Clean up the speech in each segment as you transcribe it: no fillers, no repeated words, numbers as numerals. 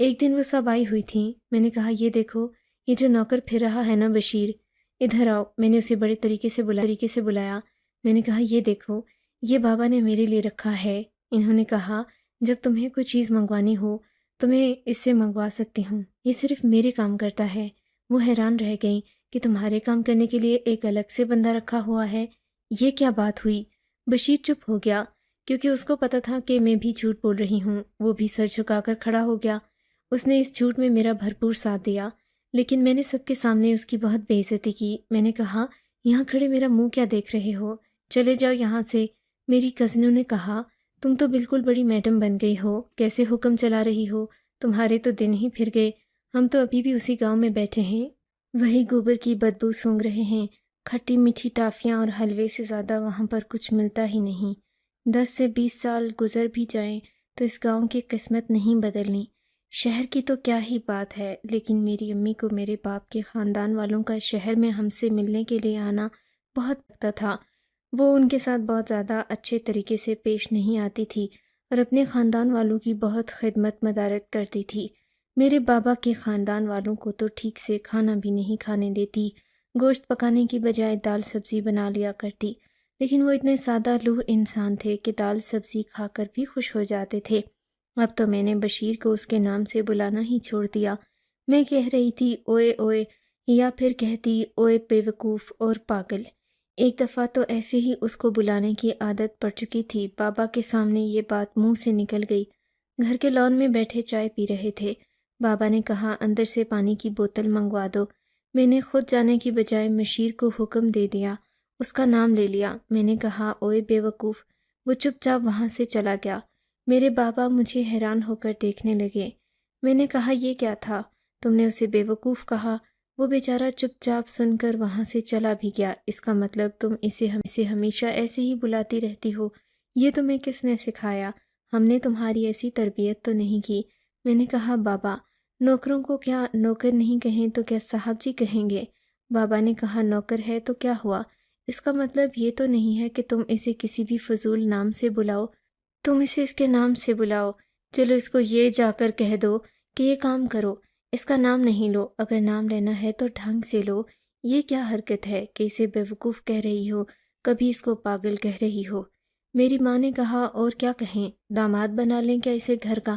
ایک دن وہ سب آئی ہوئی تھیں۔ میں نے کہا یہ دیکھو، یہ جو نوکر پھر رہا ہے نا بشیر، ادھر آؤ۔ میں نے اسے بڑے طریقے سے بلایا۔ میں نے کہا یہ دیکھو، یہ بابا نے میرے لیے رکھا ہے۔ انہوں نے کہا جب تمہیں کوئی چیز منگوانی ہو تو میں اس سے منگوا سکتی ہوں، یہ صرف میرے کام کرتا ہے۔ وہ حیران رہ گئیں کہ تمہارے کام کرنے کے لیے ایک الگ سے بندہ رکھا ہوا ہے، یہ کیا بات ہوئی؟ بشیر چپ ہو گیا کیونکہ اس کو پتا تھا کہ میں بھی جھوٹ بول رہی ہوں۔ وہ بھی سر جھکا کر کھڑا ہو گیا۔ اس نے اس جھوٹ میں میرا بھرپور ساتھ دیا، لیکن میں نے سب کے سامنے اس کی بہت بے عزتی کی۔ میں نے کہا یہاں کھڑے میرا منہ کیا دیکھ رہے ہو، چلے جاؤ یہاں سے۔ میری کزنوں نے کہا تم تو بالکل بڑی میڈم بن گئی ہو، کیسے حکم چلا رہی ہو، تمہارے تو دن ہی پھر گئے، ہم تو ابھی بھی اسی گاؤں میں بیٹھے ہیں، وہی گوبر کی بدبو سونگھ رہے ہیں، کھٹی میٹھی ٹافیاں اور حلوے سے زیادہ وہاں پر کچھ ملتا ہی نہیں۔ 10 سے 20 سال گزر بھی جائیں تو اس گاؤں کی قسمت نہیں بدلنی۔ شہر کی تو کیا ہی بات ہے، لیکن میری امی کو میرے باپ کے خاندان والوں کا شہر میں ہم سے ملنے کے لیے آنا بہت لگتا تھا۔ وہ ان کے ساتھ بہت زیادہ اچھے طریقے سے پیش نہیں آتی تھی اور اپنے خاندان والوں کی بہت خدمت مدارت کرتی تھی۔ میرے بابا کے خاندان والوں کو تو ٹھیک سے کھانا بھی نہیں کھانے دیتی، گوشت پکانے کی بجائے دال سبزی بنا لیا کرتی، لیکن وہ اتنے سادہ لوح انسان تھے کہ دال سبزی کھا کر بھی خوش ہو جاتے تھے۔ اب تو میں نے بشیر کو اس کے نام سے بلانا ہی چھوڑ دیا۔ میں کہہ رہی تھی اوئے اوئے، یا پھر کہتی اوئے بے وقوف اور پاگل۔ ایک دفعہ تو ایسے ہی اس کو بلانے کی عادت پڑ چکی تھی، بابا کے سامنے یہ بات منہ سے نکل گئی۔ گھر کے لان میں بیٹھے چائے پی رہے تھے، بابا نے کہا اندر سے پانی کی بوتل منگوا دو۔ میں نے خود جانے کی بجائے مشیر کو حکم دے دیا، اس کا نام لے لیا۔ میں نے کہا اوئے بے وقوف، وہ چپ چاپ وہاں سے چلا گیا۔ میرے بابا مجھے حیران ہو کر دیکھنے لگے۔ میں نے کہا یہ کیا تھا، تم نے اسے بے وقوف کہا؟ وہ بیچارہ چپ چاپ سن کر وہاں سے چلا بھی گیا۔ اس کا مطلب تم اسے ہمیشہ ایسے ہی بلاتی رہتی ہو، یہ تمہیں کس نے سکھایا؟ ہم نے تمہاری ایسی تربیت تو نہیں کی۔ میں نے کہا بابا، نوکروں کو کیا نوکر نہیں کہیں تو کیا صاحب جی کہیں گے؟ بابا نے کہا نوکر ہے تو کیا ہوا، اس کا مطلب یہ تو نہیں ہے کہ تم اسے کسی بھی فضول نام سے بلاؤ، تم اسے اس کے نام سے بلاؤ۔ چلو اس کو یہ جا کر کہہ دو کہ یہ کام کرو، اس کا نام نہیں لو، اگر نام لینا ہے تو ڈھنگ سے لو۔ یہ کیا حرکت ہے کہ اسے بیوقوف کہہ رہی ہو، کبھی اس کو پاگل کہہ رہی ہو؟ میری ماں نے کہا اور کیا کہیں، داماد بنا لیں کیا اسے گھر کا؟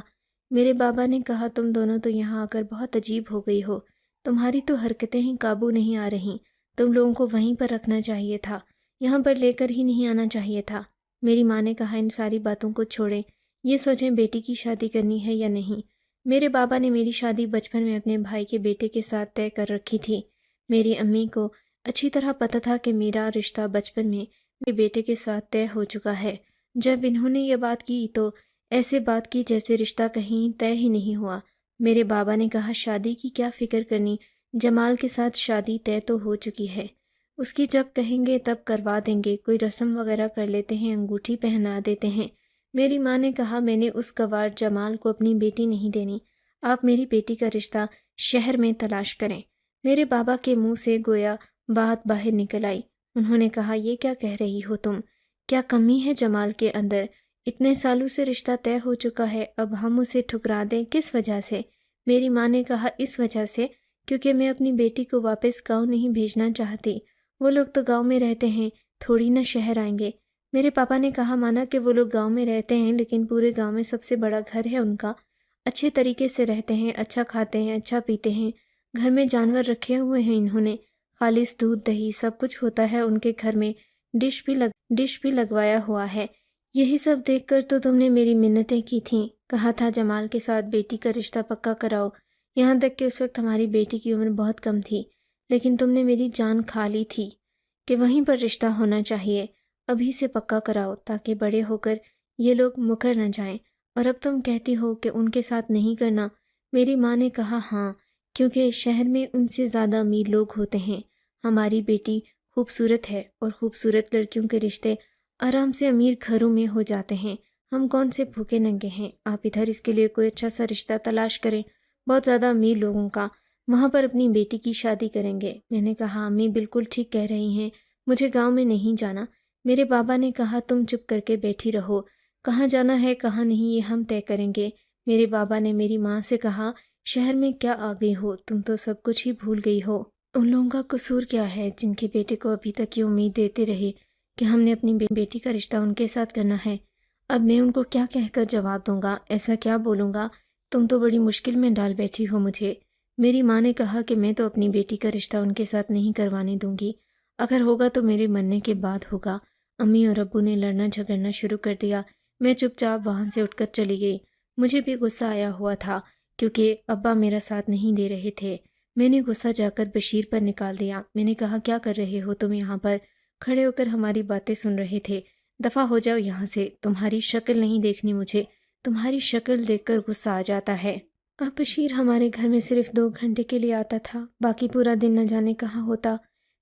میرے بابا نے کہا تم دونوں تو یہاں آ کر بہت عجیب ہو گئی ہو، تمہاری تو حرکتیں ہی قابو نہیں آ رہیں، تم لوگوں کو وہیں پر رکھنا چاہیے تھا، یہاں پر لے کر ہی نہیں آنا چاہیے تھا۔ میری ماں نے کہا ان ساری باتوں کو چھوڑیں، یہ سوچیں بیٹی کی شادی کرنی ہے یا نہیں۔ میرے بابا نے میری شادی بچپن میں اپنے بھائی کے بیٹے کے ساتھ طے کر رکھی تھی۔ میری امی کو اچھی طرح پتہ تھا کہ میرا رشتہ بچپن میں میرے بیٹے کے ساتھ طے ہو چکا ہے۔ جب انہوں نے یہ بات کی تو ایسے بات کی جیسے رشتہ کہیں طے ہی نہیں ہوا۔ میرے بابا نے کہا شادی کی کیا فکر کرنی، جمال کے ساتھ شادی طے تو ہو چکی ہے، اس کی جب کہیں گے تب کروا دیں گے، کوئی رسم وغیرہ کر لیتے ہیں، انگوٹھی پہنا دیتے ہیں۔ میری ماں نے کہا میں نے اس گوار جمال کو اپنی بیٹی نہیں دینی، آپ میری بیٹی کا رشتہ شہر میں تلاش کریں۔ میرے بابا کے منہ سے گویا بات باہر نکل آئی۔ انہوں نے کہا یہ کیا کہہ رہی ہو تم، کیا کمی ہے جمال کے اندر؟ اتنے سالوں سے رشتہ طے ہو چکا ہے، اب ہم اسے ٹھکرا دیں کس وجہ سے؟ میری ماں نے کہا اس وجہ سے کیونکہ میں اپنی بیٹی کو واپس گاؤں نہیں بھیجنا چاہتی، وہ لوگ تو گاؤں میں رہتے ہیں، تھوڑی نہ شہر آئیں گے۔ میرے پاپا نے کہا مانا کہ وہ لوگ گاؤں میں رہتے ہیں لیکن پورے گاؤں میں سب سے بڑا گھر ہے ان کا، اچھے طریقے سے رہتے ہیں، اچھا کھاتے ہیں، اچھا پیتے ہیں، گھر میں جانور رکھے ہوئے ہیں انہوں نے، خالص دودھ دہی سب کچھ ہوتا ہے ان کے گھر میں، ڈش بھی لگوایا ہوا ہے۔ یہی سب دیکھ کر تو تم نے میری منتیں کی تھیں، کہا تھا جمال کے ساتھ بیٹی کا رشتہ پکا کراؤ، یہاں تک کہ اس وقت ہماری بیٹی کی عمر بہت کم تھی، لیکن تم نے میری جان کھا لی تھی کہ وہیں پر رشتہ ہونا چاہیے، ابھی سے پکا کراؤ تاکہ بڑے ہو کر یہ لوگ مکر نہ جائیں، اور اب تم کہتی ہو کہ ان کے ساتھ نہیں کرنا۔ میری ماں نے کہا ہاں، کیونکہ شہر میں ان سے زیادہ امیر لوگ ہوتے ہیں، ہماری بیٹی خوبصورت ہے اور خوبصورت لڑکیوں کے رشتے آرام سے امیر گھروں میں ہو جاتے ہیں، ہم کون سے بھوکے ننگے ہیں، آپ ادھر اس کے لیے کوئی اچھا سا رشتہ تلاش کریں، بہت زیادہ امیر لوگوں کا، وہاں پر اپنی بیٹی کی شادی کریں گے۔ میں نے کہا امی بالکل ٹھیک کہہ رہی ہیں، مجھے گاؤں میں نہیں جانا۔ میرے بابا نے کہا تم چپ کر کے بیٹھی رہو، کہاں جانا ہے کہاں نہیں یہ ہم طے کریں گے۔ میرے بابا نے میری ماں سے کہا، شہر میں کیا آ گئی ہو، تم تو سب کچھ ہی بھول گئی ہو۔ ان لوگوں کا قصور کیا ہے جن کے بیٹے کو ابھی تک یہ امید دیتے رہے کہ ہم نے اپنی بیٹی کا رشتہ ان کے ساتھ کرنا ہے۔ اب میں ان کو کیا کہہ کر جواب دوں گا، ایسا کیا بولوں گا؟ تم تو بڑی مشکل میں ڈال بیٹھی ہو مجھے۔ میری ماں نے کہا کہ میں تو اپنی بیٹی کا رشتہ ان کے ساتھ نہیں کروانے دوں گی، اگر ہوگا تو میرے مرنے کے بعد ہوگا۔ امی اور ابو نے لڑنا جھگڑنا شروع کر دیا۔ میں چپ چاپ وہاں سے اٹھ کر چلی گئی۔ مجھے بھی غصہ آیا ہوا تھا کیونکہ ابا میرا ساتھ نہیں دے رہے تھے۔ میں نے غصہ جا کر بشیر پر نکال دیا۔ میں نے کہا، کیا کر رہے ہو تم یہاں پر؟ کھڑے ہو کر ہماری باتیں سن رہے تھے، دفع ہو جاؤ یہاں سے، تمہاری شکل نہیں دیکھنی مجھے، تمہاری شکل دیکھ کر غصہ آ جاتا ہے۔ اب بشیر ہمارے گھر میں صرف 2 گھنٹے کے لیے آتا تھا، باقی پورا دن نہ جانے کہاں ہوتا۔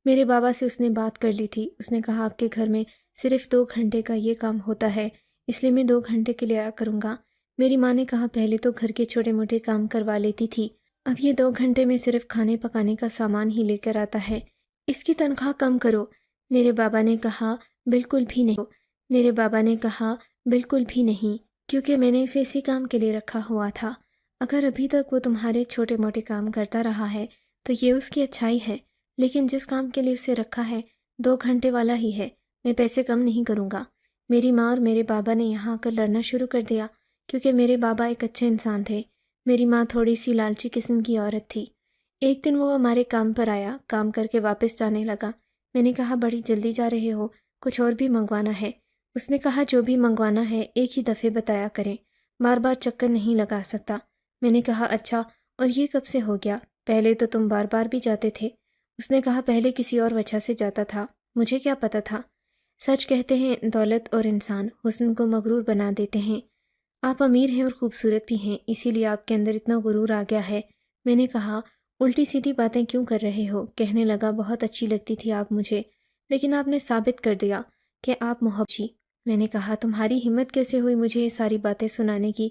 میرے بابا سے اس نے بات کر لی تھی، اس نے کہا آپ کے گھر میں صرف 2 گھنٹے کا یہ کام ہوتا ہے، اس لیے میں 2 گھنٹے کے لیے آیا کروں گا۔ میری ماں نے کہا پہلے تو گھر کے چھوٹے موٹے کام کروا لیتی تھی، اب یہ 2 گھنٹے میں صرف کھانے پکانے کا سامان ہی لے کر آتا ہے، اس کی تنخواہ کم کرو۔ میرے بابا نے کہا بالکل بھی نہیں، میرے بابا نے کہا بالکل بھی نہیں، کیونکہ میں نے اسے اسی کام کے لیے رکھا ہوا تھا۔ اگر ابھی تک وہ تمہارے چھوٹے موٹے کام کرتا رہا ہے تو یہ اس کی اچھائی ہے، لیکن جس کام کے لیے اسے رکھا ہے 2 گھنٹے والا ہی ہے، میں پیسے کم نہیں کروں گا۔ میری ماں اور میرے بابا نے یہاں آ کر لڑنا شروع کر دیا کیونکہ میرے بابا ایک اچھے انسان تھے، میری ماں تھوڑی سی لالچی قسم کی عورت تھی۔ ایک دن وہ ہمارے کام پر آیا، کام کر کے واپس جانے لگا۔ میں نے کہا بڑی جلدی جا رہے ہو، کچھ اور بھی منگوانا ہے؟ اس نے کہا جو بھی منگوانا ہے ایک ہی دفعے بتایا کریں، بار بار چکر نہیں لگا سکتا۔ میں نے کہا اچھا، اور یہ کب سے ہو گیا؟ پہلے تو تم بار بار بھی جاتے تھے۔ اس نے کہا پہلے کسی اور وجہ سے جاتا تھا، مجھے کیا پتا تھا۔ سچ کہتے ہیں دولت اور انسان حسن کو مغرور بنا دیتے ہیں۔ آپ امیر ہیں اور خوبصورت بھی ہیں، اسی لیے آپ کے اندر اتنا غرور آ گیا ہے۔ میں نے کہا الٹی سیدھی باتیں کیوں کر رہے ہو؟ کہنے لگا بہت اچھی لگتی تھی آپ مجھے، لیکن آپ نے ثابت کر دیا کہ آپ محبت۔ میں نے کہا تمہاری ہمت کیسے ہوئی مجھے یہ ساری باتیں سنانے کی؟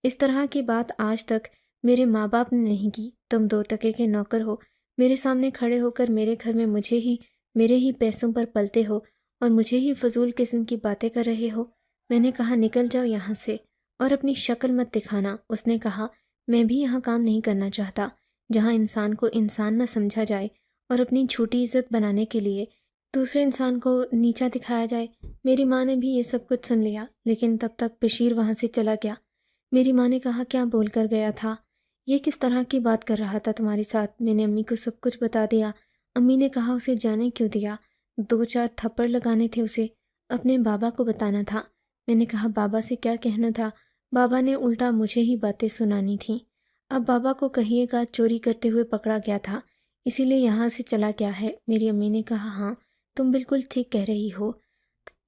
اس طرح کی بات آج تک میرے ماں باپ نے نہیں کی۔ تم 2 ٹکے کے نوکر ہو، میرے سامنے کھڑے ہو کر میرے گھر میں مجھے ہی میرے ہی پیسوں پر پلتے ہو اور مجھے ہی فضول قسم کی باتیں کر رہے ہو۔ میں نے کہا نکل جاؤ یہاں سے اور اپنی شکل مت دکھانا۔ اس نے کہا میں بھی یہاں کام نہیں کرنا چاہتا جہاں انسان کو انسان نہ سمجھا جائے اور اپنی جھوٹی عزت بنانے کے لیے دوسرے انسان کو نیچا دکھایا جائے۔ میری ماں نے بھی یہ سب کچھ سن لیا، لیکن تب تک بشیر وہاں سے چلا گیا۔ میری ماں نے کہا کیا بول کر گیا تھا؟ یہ کس طرح کی بات کر رہا تھا تمہارے ساتھ؟ میں نے امی کو سب کچھ بتا دیا۔ امی نے کہا اسے جانے کیوں دیا؟ 2-4 تھپڑ لگانے تھے اسے، اپنے بابا کو بتانا تھا۔ میں نے کہا بابا سے کیا کہنا تھا؟ بابا نے الٹا مجھے ہی باتیں سنانی تھیں۔ اب بابا کو کہیے گا چوری کرتے ہوئے پکڑا گیا تھا، اسی لیے یہاں سے چلا گیا ہے۔ میری امی نے کہا ہاں تم بالکل ٹھیک کہہ رہی ہو،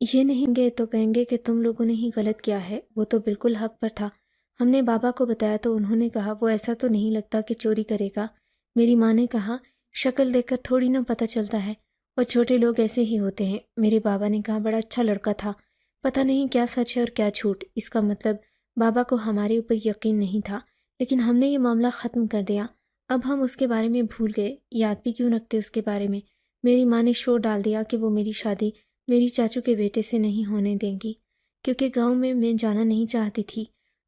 یہ نہیں گے تو کہیں گے کہ تم لوگوں نے ہی غلط کیا ہے، وہ تو بالکل حق پر تھا۔ ہم نے بابا کو بتایا تو انہوں نے کہا وہ ایسا تو نہیں لگتا کہ چوری کرے گا۔ میری ماں نے کہا شکل دیکھ کر تھوڑی نہ پتہ چلتا ہے، اور چھوٹے لوگ ایسے ہی ہوتے ہیں۔ میرے بابا نے کہا بڑا اچھا لڑکا تھا، پتہ نہیں کیا سچ ہے اور کیا جھوٹ۔ اس کا مطلب بابا کو ہمارے اوپر یقین نہیں تھا، لیکن ہم نے یہ معاملہ ختم کر دیا۔ اب ہم اس کے بارے میں بھول گئے، یاد بھی کیوں رکھتے اس کے بارے میں۔ میری ماں نے شور ڈال دیا کہ وہ میری شادی میری چاچو کے بیٹے سے نہیں ہونے دیں گی، کیونکہ گاؤں میں جانا نہیں چاہتی تھی۔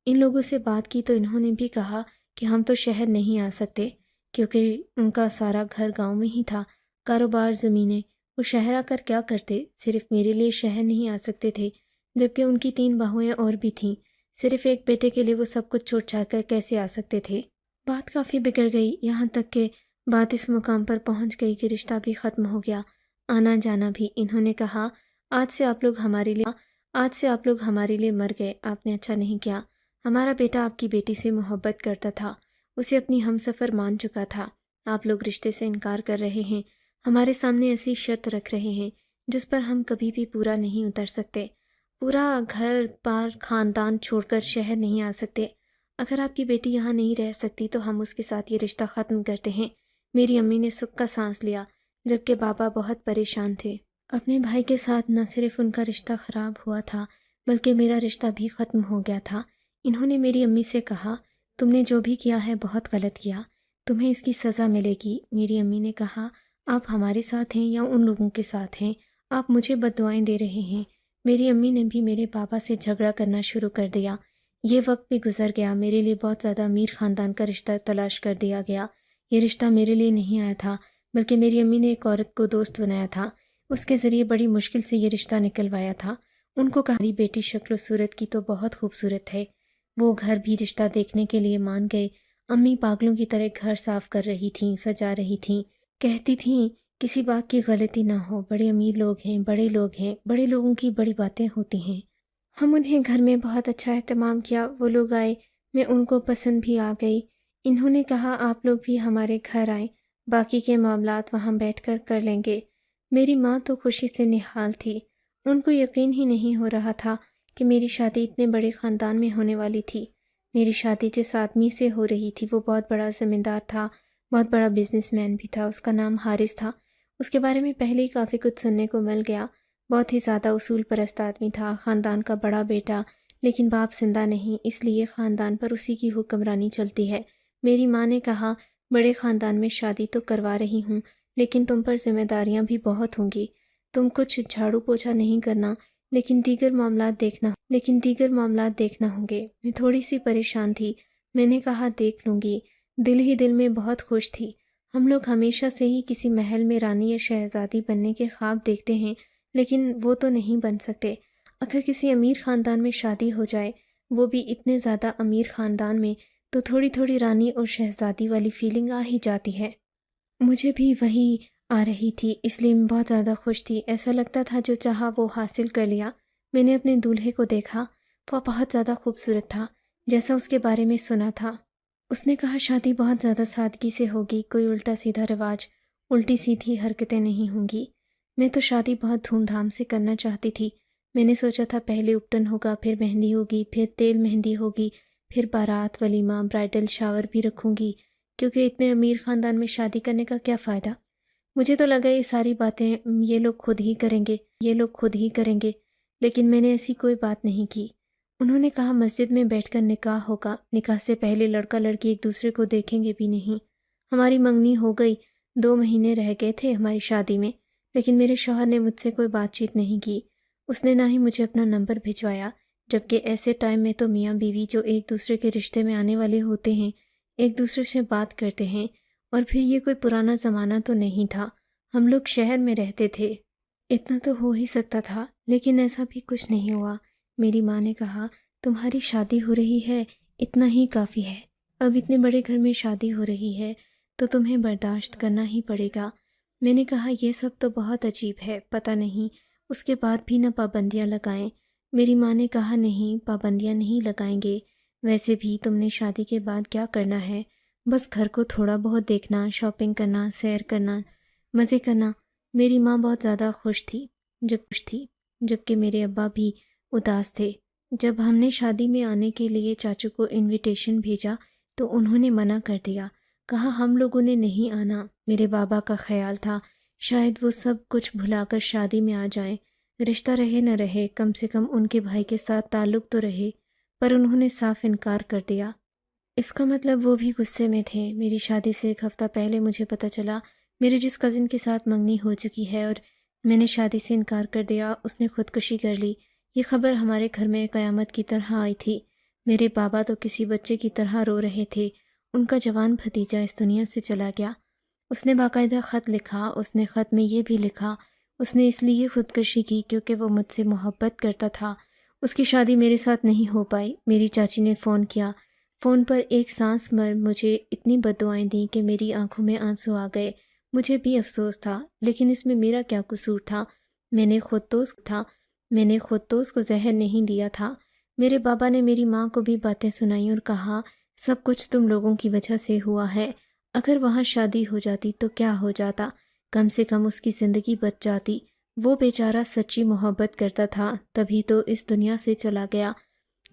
ان لوگوں سے بات کی تو انہوں نے بھی کہا کہ ہم تو شہر نہیں آ سکتے، کیونکہ ان کا سارا گھر گاؤں میں ہی تھا، کاروبار زمینیں۔ وہ شہر آ کر کیا کرتے؟ صرف میرے لیے شہر نہیں آ سکتے تھے، جبکہ ان کی 3 بہویں اور بھی تھیں۔ صرف ایک بیٹے کے لیے وہ سب کچھ چھوڑ چھاڑ کر کیسے آ سکتے تھے؟ بات کافی بگڑ گئی، یہاں تک کہ بات اس مقام پر پہنچ گئی کہ رشتہ بھی ختم ہو گیا، آنا جانا بھی۔ انہوں نے کہا آج سے آپ لوگ ہمارے لیے مر گئے، آپ نے اچھا نہیں کیا۔ ہمارا بیٹا آپ کی بیٹی سے محبت کرتا تھا، اسے اپنی ہمسفر مان چکا تھا، آپ لوگ رشتے سے انکار کر رہے ہیں، ہمارے سامنے ایسی شرط رکھ رہے ہیں جس پر ہم کبھی بھی پورا نہیں اتر سکتے، پورا گھر بار خاندان چھوڑ کر شہر نہیں آ سکتے۔ اگر آپ کی بیٹی یہاں نہیں رہ سکتی تو ہم اس کے ساتھ یہ رشتہ ختم کرتے ہیں۔ میری امی نے سکھ کا سانس لیا، جبکہ بابا بہت پریشان تھے۔ اپنے بھائی کے ساتھ نہ صرف ان کا رشتہ خراب ہوا تھا بلکہ میرا رشتہ بھی ختم ہو گیا تھا۔ انہوں نے میری امی سے کہا تم نے جو بھی کیا ہے بہت غلط کیا، تمہیں اس کی سزا ملے گی۔ میری امی نے کہا آپ ہمارے ساتھ ہیں یا ان لوگوں کے ساتھ ہیں؟ آپ مجھے بد دعائیں دے رہے ہیں۔ میری امی نے بھی میرے بابا سے جھگڑا کرنا شروع کر دیا، یہ وقت بھی گزر گیا، میرے لیے بہت زیادہ امیر خاندان کا رشتہ تلاش کر دیا گیا۔ یہ رشتہ میرے لیے نہیں آیا تھا، بلکہ میری امی نے ایک عورت کو دوست بنایا تھا، اس کے ذریعے بڑی مشکل سے یہ رشتہ نکلوایا تھا۔ ان کو کہا، بیٹی شکل و صورت کی تو بہت خوبصورت ہے۔ وہ گھر بھی رشتہ دیکھنے کے لیے مان گئے۔ امی پاگلوں کی طرح گھر صاف کر رہی تھیں، سجا رہی تھیں، کہتی تھیں کسی بات کی غلطی نہ ہو، بڑے امیر لوگ ہیں، بڑے لوگ ہیں، بڑے لوگوں کی بڑی باتیں ہوتی ہیں۔ ہم انہیں گھر میں بہت اچھا اہتمام کیا، وہ لوگ آئے، میں ان کو پسند بھی آ گئی۔ انہوں نے کہا آپ لوگ بھی ہمارے گھر آئیں، باقی کے معاملات وہاں بیٹھ کر لیں گے۔ میری ماں تو خوشی سے نہال تھی، ان کو یقین ہی نہیں ہو رہا تھا کہ میری شادی اتنے بڑے خاندان میں ہونے والی تھی۔ میری شادی جس آدمی سے ہو رہی تھی وہ بہت بڑا زمیندار تھا، بہت بڑا بزنس مین بھی تھا، اس کا نام حارث تھا۔ اس کے بارے میں پہلے ہی کافی کچھ سننے کو مل گیا۔ بہت ہی زیادہ اصول پرست آدمی تھا، خاندان کا بڑا بیٹا، لیکن باپ زندہ نہیں، اس لیے خاندان پر اسی کی حکمرانی چلتی ہے۔ میری ماں نے کہا بڑے خاندان میں شادی تو کروا رہی ہوں، لیکن تم پر ذمہ داریاں بھی بہت ہوں گی۔ تم کچھ جھاڑو پوچھا نہیں کرنا، لیکن دیگر معاملات دیکھنا ہوں گے۔ میں تھوڑی سی پریشان تھی، میں نے کہا دیکھ لوں گی۔ دل ہی دل میں بہت خوش تھی۔ ہم لوگ ہمیشہ سے ہی کسی محل میں رانی یا شہزادی بننے کے خواب دیکھتے ہیں، لیکن وہ تو نہیں بن سکتے۔ اگر کسی امیر خاندان میں شادی ہو جائے، وہ بھی اتنے زیادہ امیر خاندان میں، تو تھوڑی تھوڑی رانی اور شہزادی والی فیلنگ آ ہی جاتی ہے۔ مجھے بھی وہی آ رہی تھی، اس لیے میں بہت زیادہ خوش تھی۔ ایسا لگتا تھا جو چاہا وہ حاصل کر لیا۔ میں نے اپنے دولہے کو دیکھا، وہ بہت زیادہ خوبصورت تھا، جیسا اس کے بارے میں سنا تھا۔ اس نے کہا شادی بہت زیادہ سادگی سے ہوگی، کوئی الٹا سیدھا رواج، الٹی سیدھی حرکتیں نہیں ہوں گی۔ میں تو شادی بہت دھوم دھام سے کرنا چاہتی تھی۔ میں نے سوچا تھا پہلے اپٹن ہوگا، پھر مہندی ہوگی، پھر تیل مہندی ہوگی، پھر بارات، ولیمہ، برائڈل شاور بھی رکھوں گی، کیونکہ اتنے امیر خاندان میں شادی کرنے کا کیا فائدہ۔ مجھے تو لگا یہ ساری باتیں یہ لوگ خود ہی کریں گے، لیکن میں نے ایسی کوئی بات نہیں کی۔ انہوں نے کہا مسجد میں بیٹھ کر نکاح ہوگا، نکاح سے پہلے لڑکا لڑکی ایک دوسرے کو دیکھیں گے بھی نہیں۔ ہماری منگنی ہو گئی، 2 مہینے رہ گئے تھے ہماری شادی میں، لیکن میرے شوہر نے مجھ سے کوئی بات چیت نہیں کی۔ اس نے نہ ہی مجھے اپنا نمبر بھجوایا، جبکہ ایسے ٹائم میں تو میاں بیوی جو ایک دوسرے کے رشتے میں آنے والے ہوتے ہیں، ایک دوسرے سے بات کرتے ہیں۔ اور پھر یہ کوئی پرانا زمانہ تو نہیں تھا، ہم لوگ شہر میں رہتے تھے، اتنا تو ہو ہی سکتا تھا، لیکن ایسا بھی کچھ نہیں ہوا۔ میری ماں نے کہا تمہاری شادی ہو رہی ہے، اتنا ہی کافی ہے۔ اب اتنے بڑے گھر میں شادی ہو رہی ہے تو تمہیں برداشت کرنا ہی پڑے گا۔ میں نے کہا یہ سب تو بہت عجیب ہے، پتہ نہیں اس کے بعد بھی نہ پابندیاں لگائیں۔ میری ماں نے کہا نہیں، پابندیاں نہیں لگائیں گے، ویسے بھی تم نے شادی کے بعد کیا کرنا ہے، بس گھر کو تھوڑا بہت دیکھنا، شاپنگ کرنا، سیر کرنا، مزے کرنا۔ میری ماں بہت زیادہ خوش تھی جبکہ میرے ابا بھی اداس تھے۔ جب ہم نے شادی میں آنے کے لیے چاچو کو انویٹیشن بھیجا تو انہوں نے منع کر دیا، کہا ہم لوگوں نے نہیں آنا۔ میرے بابا کا خیال تھا شاید وہ سب کچھ بھلا کر شادی میں آ جائیں، رشتہ رہے نہ رہے کم سے کم ان کے بھائی کے ساتھ تعلق تو رہے، پر انہوں نے صاف انکار کر دیا۔ اس کا مطلب وہ بھی غصے میں تھے۔ میری شادی سے 1 ہفتہ پہلے مجھے پتہ چلا میرے جس کزن کے ساتھ منگنی ہو چکی ہے اور میں نے شادی سے انکار کر دیا، اس نے خودکشی کر لی۔ یہ خبر ہمارے گھر میں قیامت کی طرح آئی تھی۔ میرے بابا تو کسی بچے کی طرح رو رہے تھے، ان کا جوان بھتیجا اس دنیا سے چلا گیا۔ اس نے باقاعدہ خط لکھا، اس نے خط میں یہ بھی لکھا اس نے اس لیے خودکشی کی کیونکہ وہ مجھ سے محبت کرتا تھا۔ اس کی شادی میرے ساتھ نہیں ہو پائی۔ میری چاچی نے فون کیا، فون پر ایک سانس بھر مجھے اتنی بددعائیں دیں کہ میری آنکھوں میں آنسو آ گئے۔ مجھے بھی افسوس تھا، لیکن اس میں میرا کیا قصور تھا؟ میں نے خود تو اس کو زہر نہیں دیا تھا۔ میرے بابا نے میری ماں کو بھی باتیں سنائیں اور کہا سب کچھ تم لوگوں کی وجہ سے ہوا ہے۔ اگر وہاں شادی ہو جاتی تو کیا ہو جاتا، کم سے کم اس کی زندگی بچ جاتی۔ وہ بیچارہ سچی محبت کرتا تھا، تبھی تو اس دنیا سے چلا گیا۔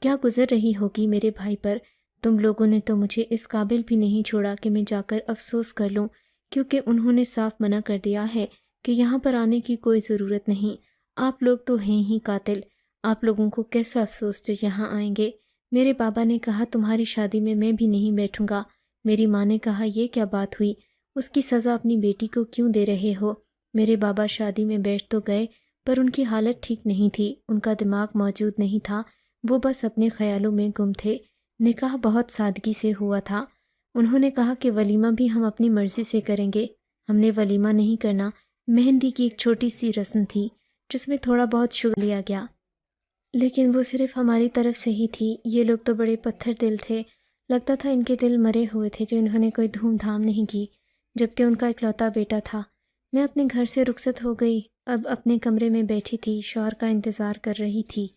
کیا گزر رہی ہوگی میرے بھائی پر؟ تم لوگوں نے تو مجھے اس قابل بھی نہیں چھوڑا کہ میں جا کر افسوس کر لوں، کیونکہ انہوں نے صاف منع کر دیا ہے کہ یہاں پر آنے کی کوئی ضرورت نہیں۔ آپ لوگ تو ہیں ہی قاتل، آپ لوگوں کو کیسا افسوس جو یہاں آئیں گے۔ میرے بابا نے کہا تمہاری شادی میں بھی نہیں بیٹھوں گا۔ میری ماں نے کہا یہ کیا بات ہوئی، اس کی سزا اپنی بیٹی کو کیوں دے رہے ہو؟ میرے بابا شادی میں بیٹھ تو گئے، پر ان کی حالت ٹھیک نہیں تھی، ان کا دماغ موجود نہیں تھا، وہ بس اپنے خیالوں میں گم تھے۔ نکاح بہت سادگی سے ہوا تھا۔ انہوں نے کہا کہ ولیمہ بھی ہم اپنی مرضی سے کریں گے۔ ہم نے ولیمہ نہیں کرنا، مہندی کی ایک چھوٹی سی رسم تھی جس میں تھوڑا بہت شگل لیا گیا، لیکن وہ صرف ہماری طرف سے ہی تھی۔ یہ لوگ تو بڑے پتھر دل تھے، لگتا تھا ان کے دل مرے ہوئے تھے جو انہوں نے کوئی دھوم دھام نہیں کی، جبکہ ان کا اکلوتا بیٹا تھا۔ میں اپنے گھر سے رخصت ہو گئی، اب اپنے کمرے میں بیٹھی تھی، شوہر کا انتظار کر رہی تھی۔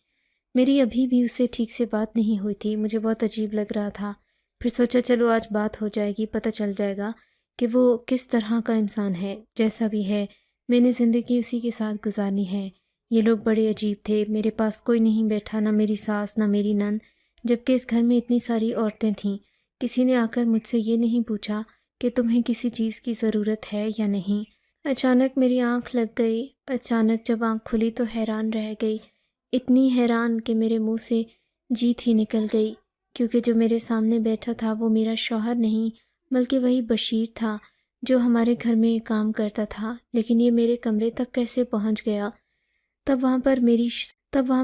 میری ابھی بھی اس سے ٹھیک سے بات نہیں ہوئی تھی، مجھے بہت عجیب لگ رہا تھا۔ پھر سوچا چلو آج بات ہو جائے گی، پتہ چل جائے گا کہ وہ کس طرح کا انسان ہے۔ جیسا بھی ہے، میں نے زندگی اسی کے ساتھ گزارنی ہے۔ یہ لوگ بڑے عجیب تھے، میرے پاس کوئی نہیں بیٹھا، نہ میری ساس نہ میری نند، جبکہ اس گھر میں اتنی ساری عورتیں تھیں۔ کسی نے آ کر مجھ سے یہ نہیں پوچھا کہ تمہیں کسی چیز کی ضرورت ہے یا نہیں۔ اچانک میری آنکھ لگ گئی۔ اچانک جب آنکھ کھلی تو حیران رہ گئی، اتنی حیران کہ میرے منہ سے جیت ہی نکل گئی، کیونکہ جو میرے سامنے بیٹھا تھا وہ میرا شوہر نہیں بلکہ وہی بشیر تھا جو ہمارے گھر میں کام کرتا تھا۔ لیکن یہ میرے کمرے تک کیسے پہنچ گیا؟ تب وہاں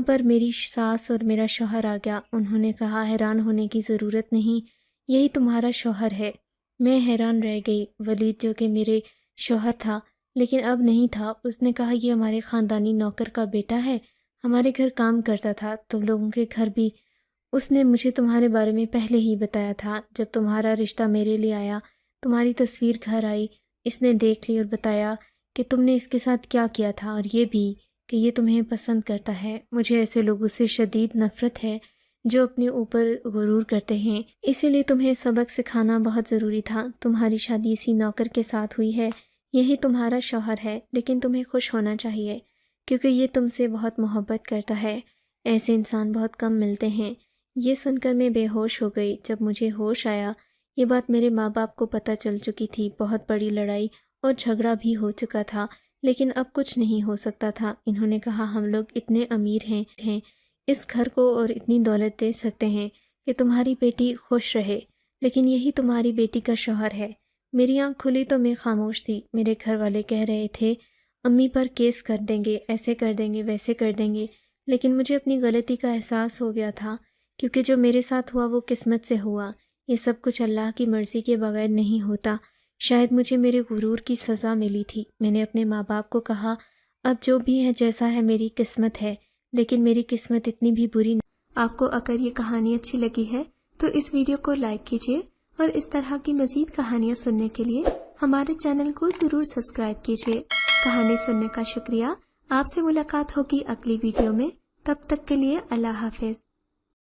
پر میری ساس اور میرا شوہر آ گیا۔ انہوں نے کہا حیران ہونے کی ضرورت نہیں، یہی تمہارا شوہر ہے۔ میں حیران رہ گئی۔ ولید جو کہ میرے شوہر تھا لیکن اب نہیں تھا، اس نے کہا یہ ہمارے خاندانی نوکر کا بیٹا ہے، ہمارے گھر کام کرتا تھا، تم لوگوں کے گھر بھی۔ اس نے مجھے تمہارے بارے میں پہلے ہی بتایا تھا۔ جب تمہارا رشتہ میرے لیے آیا، تمہاری تصویر گھر آئی، اس نے دیکھ لی اور بتایا کہ تم نے اس کے ساتھ کیا کیا تھا، اور یہ بھی کہ یہ تمہیں پسند کرتا ہے۔ مجھے ایسے لوگوں سے شدید نفرت ہے جو اپنے اوپر غرور کرتے ہیں، اسی لیے تمہیں سبق سکھانا بہت ضروری تھا۔ تمہاری شادی اسی نوکر کے ساتھ ہوئی ہے، یہی تمہارا شوہر ہے، لیکن تمہیں خوش ہونا چاہیے کیونکہ یہ تم سے بہت محبت کرتا ہے۔ ایسے انسان بہت کم ملتے ہیں۔ یہ سن کر میں بے ہوش ہو گئی۔ جب مجھے ہوش آیا، یہ بات میرے ماں باپ کو پتہ چل چکی تھی، بہت بڑی لڑائی اور جھگڑا بھی ہو چکا تھا، لیکن اب کچھ نہیں ہو سکتا تھا۔ انہوں نے کہا ہم لوگ اتنے امیر ہیں، اس گھر کو اور اتنی دولت دے سکتے ہیں کہ تمہاری بیٹی خوش رہے، لیکن یہی تمہاری بیٹی کا شوہر ہے۔ میری آنکھ کھلی تو میں خاموش تھی۔ میرے گھر والے کہہ رہے تھے امی پر کیس کر دیں گے، ایسے کر دیں گے، ویسے کر دیں گے، لیکن مجھے اپنی غلطی کا احساس ہو گیا تھا، کیونکہ جو میرے ساتھ ہوا وہ قسمت سے ہوا۔ یہ سب کچھ اللہ کی مرضی کے بغیر نہیں ہوتا۔ شاید مجھے میرے غرور کی سزا ملی تھی۔ میں نے اپنے ماں باپ کو کہا اب جو بھی ہے جیسا ہے میری قسمت ہے، لیکن میری قسمت اتنی بھی بری نہیں۔ آپ کو اگر یہ کہانی اچھی لگی ہے تو اس ویڈیو کو لائک کیجیے، اور اس طرح کی مزید کہانیاں سننے کے لیے ہمارے چینل کو ضرور سبسکرائب کیجیے۔ کہانی سننے کا شکریہ۔ آپ سے ملاقات ہوگی اگلی ویڈیو میں، تب تک کے لیے اللہ حافظ۔